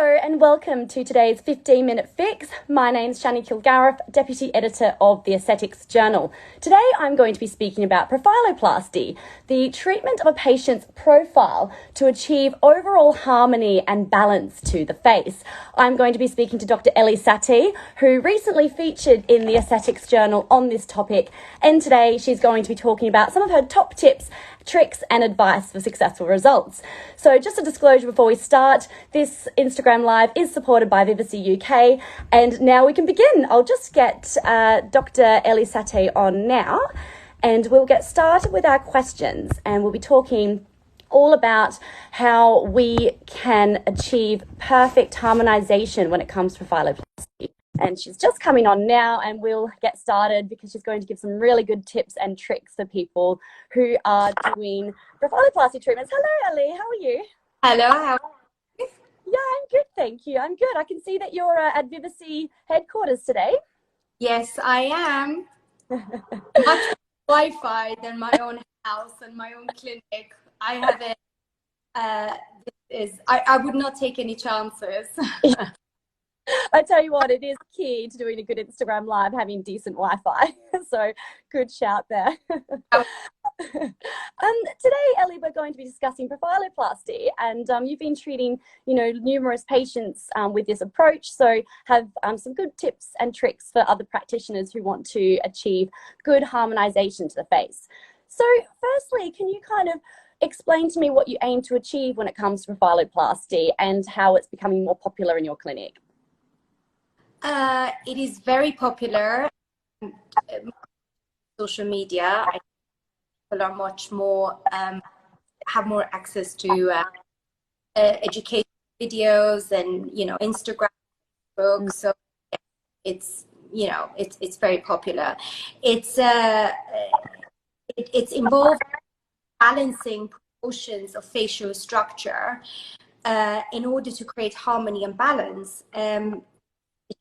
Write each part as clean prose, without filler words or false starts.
Hello and welcome to today's 15-minute fix. My name's Shannon Kilgariff, Deputy Editor of the Aesthetics Journal. Today I'm going to be speaking about profiloplasty, the treatment of a patient's profile to achieve overall harmony and balance to the face. I'm going to be speaking to Dr. Ellie Satie, who recently featured in the Aesthetics Journal on this topic, and today she's going to be talking about some of her top tips, tricks and advice for successful results. So just a disclosure before we start, this Instagram Live is supported by Vivacy UK, and now we can begin. I'll just get Dr. Ellie Satie on now, and we'll get started with our questions, and we'll be talking all about how we can achieve perfect harmonization when it comes to profiloplasty. And she's just coming on now, and we'll get started because she's going to give some really good tips and tricks for people who are doing profiloplasty treatments. Hello, Ellie. How are you? Hello. How are you? Yeah, I'm good, thank you. I'm good. I can see that you're at Vivacy headquarters today. Yes, I am. Much Wi-Fi than my own house and my own clinic. I have it. I would not take any chances. I tell you what, it is key to doing a good Instagram Live, having decent Wi-Fi. So good shout there. Today, Ellie, we're going to be discussing profiloplasty, and you've been treating, numerous patients with this approach. So have some good tips and tricks for other practitioners who want to achieve good harmonization to the face. So firstly, can you kind of explain to me what you aim to achieve when it comes to profiloplasty and how it's becoming more popular in your clinic? It is very popular. Social media. People are much more have more access to education videos and Instagram, Facebook. So it's it's very popular. It's involved balancing proportions of facial structure in order to create harmony and balance.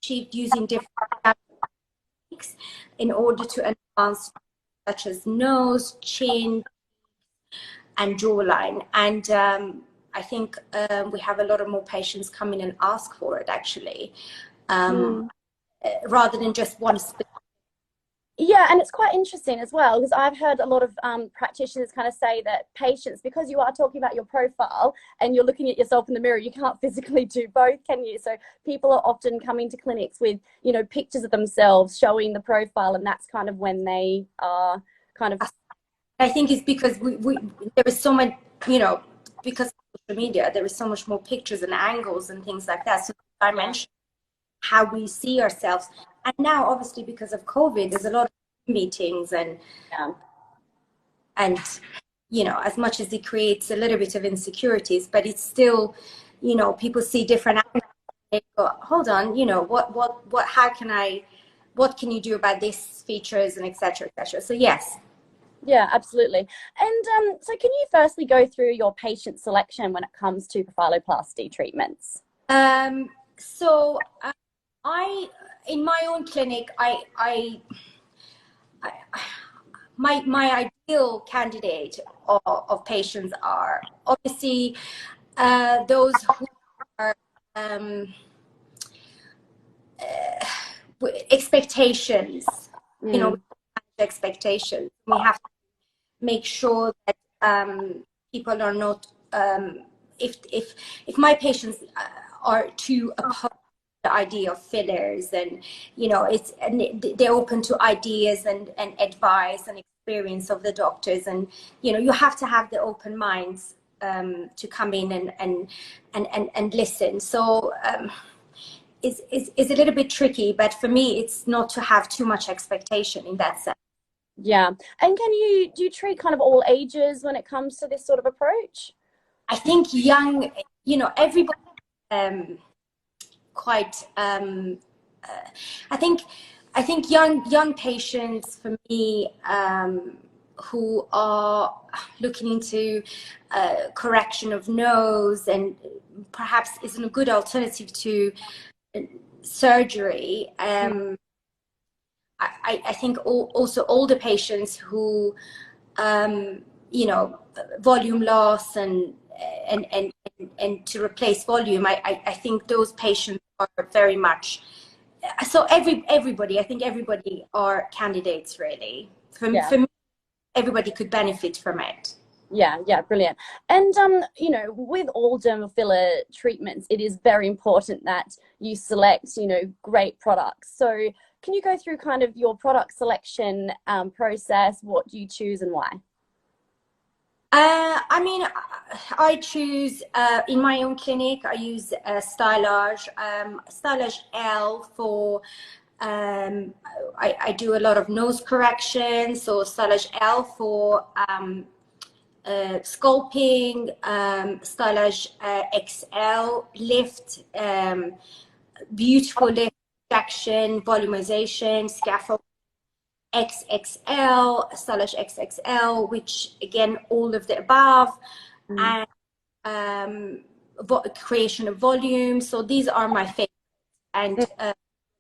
Achieved using different techniques in order to enhance such as nose, chin, and jawline. And I think we have a lot of more patients come in and ask for it, actually, rather than just one specific. Yeah, and it's quite interesting as well, because I've heard a lot of practitioners kind of say that patients, because you are talking about your profile and you're looking at yourself in the mirror, you can't physically do both, can you? So people are often coming to clinics with, pictures of themselves showing the profile, and that's kind of when they are kind of... I think it's because there is so much, because of social media, there is so much more pictures and angles and things like that. So I mentioned how we see ourselves. And now, obviously, because of COVID, there's a lot of meetings and as much as it creates a little bit of insecurities, but it's still, people see different angles. They go, hold on, what can you do about these features and et cetera, et cetera. So yes. Yeah, absolutely. And so can you firstly go through your patient selection when it comes to profiloplasty treatments? In my own clinic, my ideal candidate of patients are obviously those who are expectations. Expectations. We have to make sure that people are not. If my patients are too opposed the idea of fillers, and they're open to ideas and advice and experience of the doctors, and you have to have the open minds to come in and listen. So it's a little bit tricky, but for me it's not to have too much expectation in that sense. Yeah. And do you treat kind of all ages when it comes to this sort of approach? I think young, everybody quite I think young patients for me who are looking into correction of nose and perhaps isn't a good alternative to surgery. I think also older patients who volume loss and and to replace volume, I think those patients are very much, so everybody, I think everybody are candidates really. For me, everybody could benefit from it. Yeah, brilliant. And you know, with all dermal filler treatments, it is very important that you select, you know, great products. So can you go through kind of your product selection process? What do you choose and why? I mean, I choose in my own clinic. I use Stylage, Stylage L for. I do a lot of nose correction, so Stylage L for sculpting, Stylage XL lift, beautiful lift, injection, volumization, scaffold. XXL, Stylage XXL, which again, all of the above, and creation of volume. So these are my favorites, and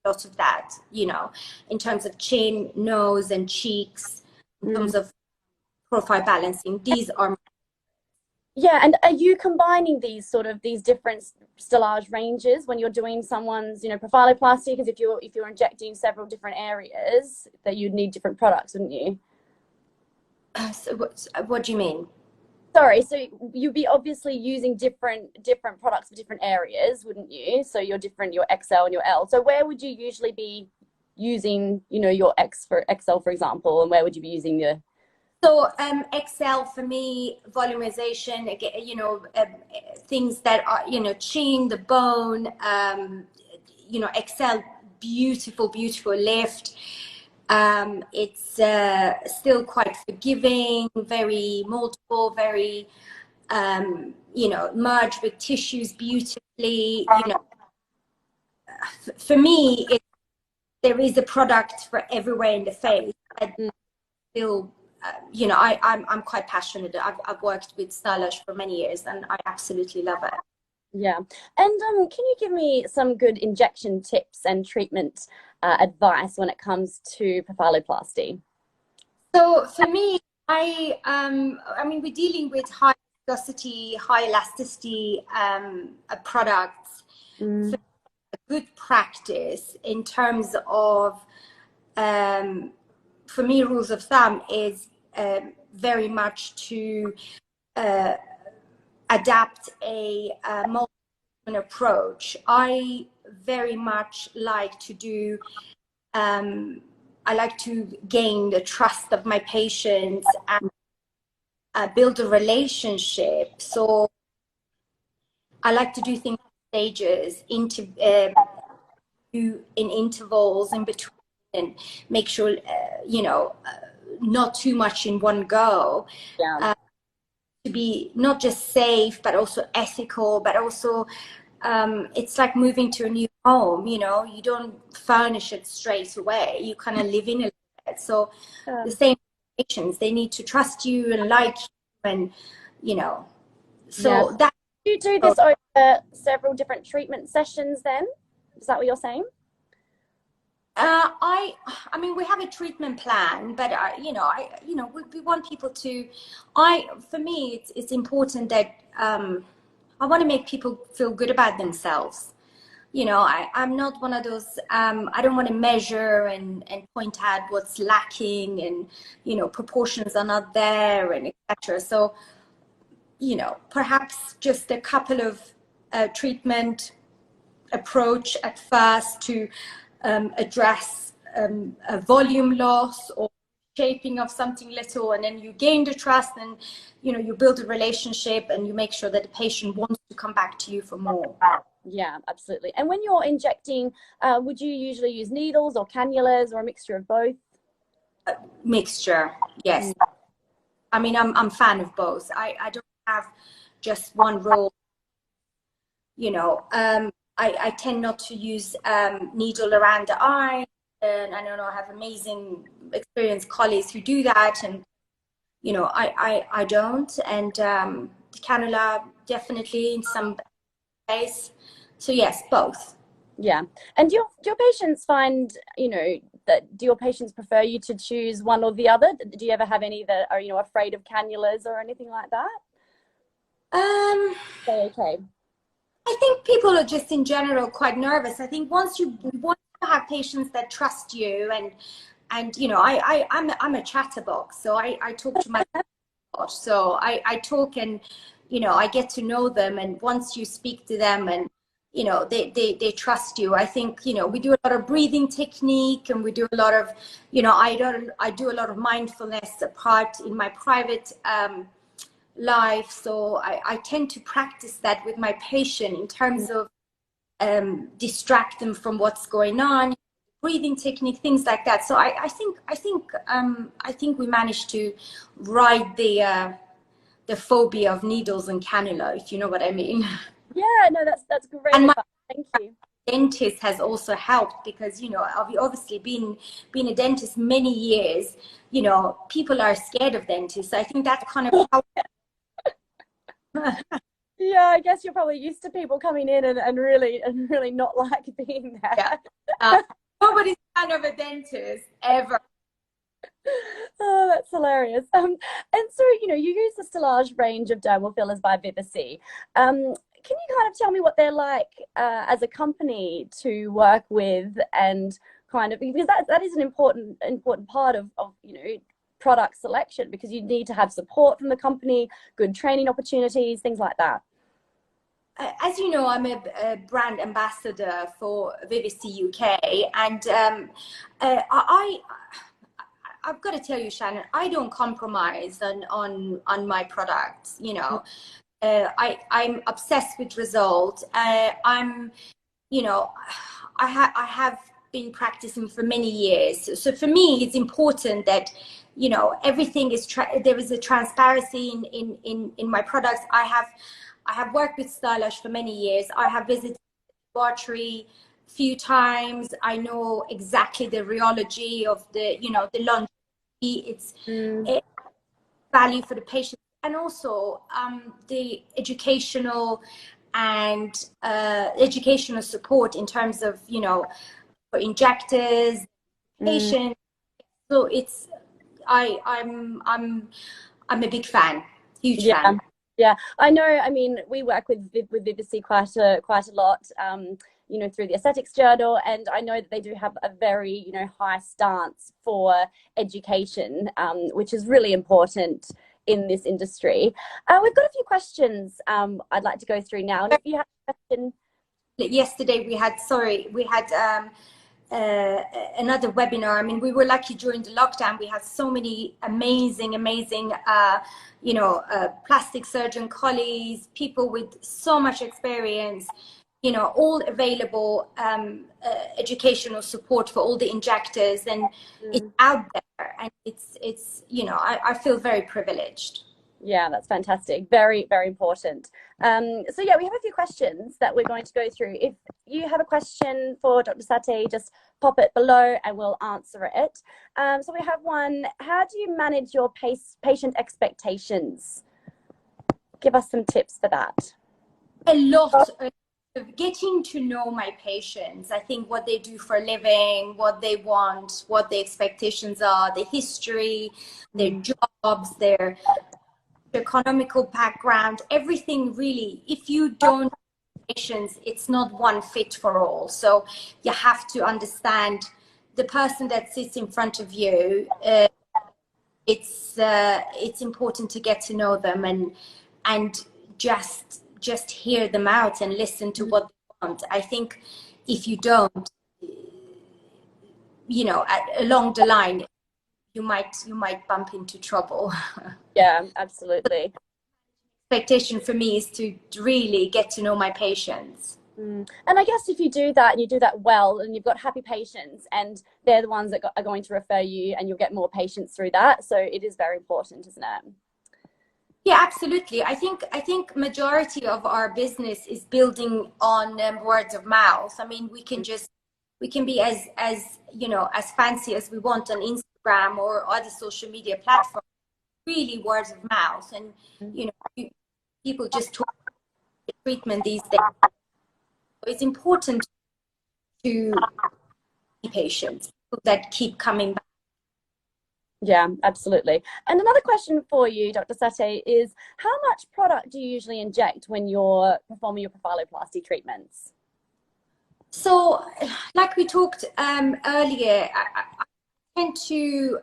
lots of that, you know, in terms of chin, nose, and cheeks, in terms of profile balancing. These are. Yeah, and are you combining these different stylage ranges when you're doing someone's, you know, profiloplasty? Because if you're injecting several different areas, that you'd need different products, wouldn't you? So what do you mean? Sorry, so you'd be obviously using different products for different areas, wouldn't you? So your XL and your L. So where would you usually be using, you know, your XL, for example, and where would you be using the? So XL for me, volumization, you know, things that are, you know, chin, the bone, you know, XL, beautiful lift. It's still quite forgiving, very multiple, very, you know, merged with tissues beautifully. You know, for me, there is a product for everywhere in the face. I feel. You know, I'm quite passionate. I've worked with Stylage for many years, and I absolutely love it. Yeah, and can you give me some good injection tips and treatment advice when it comes to profiloplasty? So for me, I mean, we're dealing with high viscosity, high elasticity products. For a good practice in terms of for me, rules of thumb is very much to adapt a multi approach. I very much like to do, I like to gain the trust of my patients and build a relationship. So I like to do things in stages, in intervals in between, and make sure, you know, not too much in one go. Yeah. To be not just safe, but also ethical, but also it's like moving to a new home, you know, you don't furnish it straight away. You kind of live in it. So the same patients, they need to trust you and like you, and, you know, so that. Do you do this over several different treatment sessions then? Is that what you're saying? I mean, we have a treatment plan, but you know, we want people to. For me, it's important that I want to make people feel good about themselves. You know, I'm not one of those. I don't want to measure and point out what's lacking, and, you know, proportions are not there, and etc. So, you know, perhaps just a couple of treatment approach at first to address a volume loss or shaping of something little, and then you gain the trust, and, you know, you build a relationship, and you make sure that the patient wants to come back to you for more. Yeah, absolutely. And when you're injecting, would you usually use needles or cannulas or a mixture of both? Mixture, yes. I mean, I'm a fan of both. I don't have just one role, you know. I tend not to use needle around the eye, and I know I have amazing experienced colleagues who do that, and, you know, I don't. And the cannula definitely in some ways. So yes, both. Yeah. And do your patients find, you know, do your patients prefer you to choose one or the other? Do you ever have any that are, you know, afraid of cannulas or anything like that? Okay. I think people are just in general quite nervous. I think once you have patients that trust you, and you know, I'm a chatterbox, so I talk to my lot. So I talk, and you know, I get to know them, and once you speak to them, and you know, they trust you. I think, you know, we do a lot of breathing technique, and we do a lot of, you know, I do a lot of mindfulness apart in my private life. So I tend to practice that with my patient in terms of distract them from what's going on, breathing technique, things like that. So I think we managed to ride the phobia of needles and cannula, if you know what I mean. Yeah, no, that's great And my advice. Thank you. dentist has also helped, because you know, obviously being a dentist many years, you know, people are scared of dentists. I think that kind of helped. Yeah, I guess you're probably used to people coming in and really not like being Yeah. there. Nobody's a fan of a dentist ever. Oh, that's hilarious. And so, you know, you use the Stillage range of dermal fillers by Vivacy. Can you kind of tell me what they're like as a company to work with, and kind of, because that is an important part of you know, product selection, because you need to have support from the company, good training opportunities, things like that. As you know, I'm a brand ambassador for Vivacy UK, and I've got to tell you, Shannon, I don't compromise on my products. You know, I'm obsessed with results. You know, I have been practicing for many years. So for me, it's important that, you know, everything is there is a transparency in my products. I have worked with stylish for many years. I have visited the laboratory a few times. I know exactly the rheology of the, you know, the longevity. It's Mm, a value for the patient, and also the educational and educational support in terms of, you know, for injectors, mm. patients. So it's I'm a big fan, huge Yeah, fan. yeah. I know. I mean, we work with Vivacy quite a lot. You know, through the Aesthetics Journal, and I know that they do have a very, you know, high stance for education, which is really important in this industry. We've got a few questions I'd like to go through now, and if you have a question. Yesterday we had another webinar. I mean, we were lucky during the lockdown. We had so many amazing, you know, plastic surgeon colleagues, people with so much experience, you know, all available educational support for all the injectors, and it's Mm. out there, and it's you know, I feel very privileged. Yeah, that's fantastic. Very important. So yeah, we have a few questions that we're going to go through. If you have a question for Dr. Satty, just pop it below and we'll answer it. So we have one. How do you manage your patient expectations? Give us some tips for that. A lot of getting to know my patients. I think what they do for a living, what they want, what the expectations are, the history, their jobs, their economical background, everything really. If you don't patients, it's not one fit for all. So you have to understand the person that sits in front of you. It's important to get to know them, and just hear them out and listen to what they want. I think if you don't, you know, along the line, you might bump into trouble. Yeah, absolutely. Expectation for me is to really get to know my patients. And I guess if you do that and you do that well, and you've got happy patients, and they're the ones that are going to refer you, and you'll get more patients through that. So it is very important, isn't it? Yeah, absolutely. I think majority of our business is building on words of mouth. I mean, we can be as you know, as fancy as we want on Instagram or other social media platforms. Really, words of mouth, and you know, people just talk about treatment these days. It's important to be patient, people that keep coming back. Yeah, absolutely. And another question for you, Dr. Sate, is how much product do you usually inject when you're performing your profiloplasty treatments? So, like we talked earlier, I tend to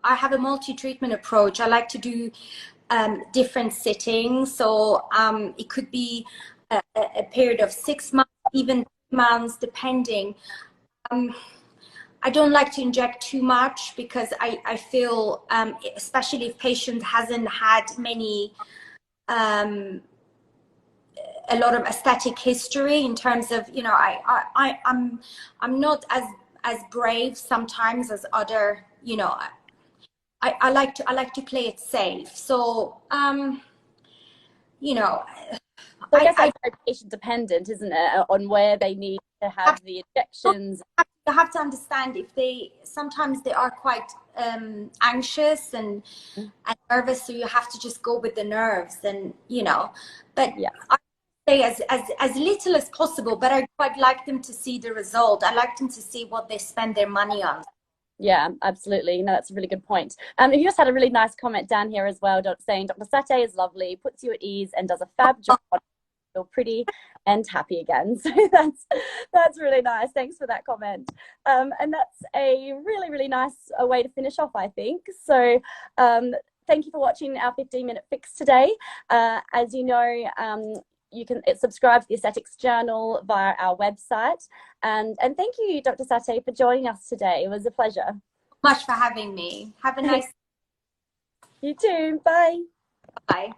I have a multi-treatment approach. I like to do different sittings. So it could be a period of 6 months, even 3 months, depending. I don't like to inject too much because I feel, especially if patient hasn't had a lot of aesthetic history in terms of, I'm not as brave sometimes as other, I like to play it safe. So, you know, So I guess I that's very patient dependent, isn't it, on where they need to have have the injections? you have to understand if sometimes they are quite anxious and nervous, so you have to just go with the nerves and, but Yeah. I say as little as possible, but I quite like them to see the result. I like them to see what they spend their money on. Yeah, absolutely. No, that's a really good point. You just had a really nice comment down here as well, saying Dr. Sate is lovely, puts you at ease, and does a fab job. Feel pretty and happy again. So that's really nice. Thanks for that comment. And that's a really, really nice way to finish off, I think. So thank you for watching our 15-minute fix today. As you know, you can subscribe to the Aesthetics Journal via our website. And thank you, Dr. Sate, for joining us today. It was a pleasure. Much for having me. Have a nice You too. Bye. bye.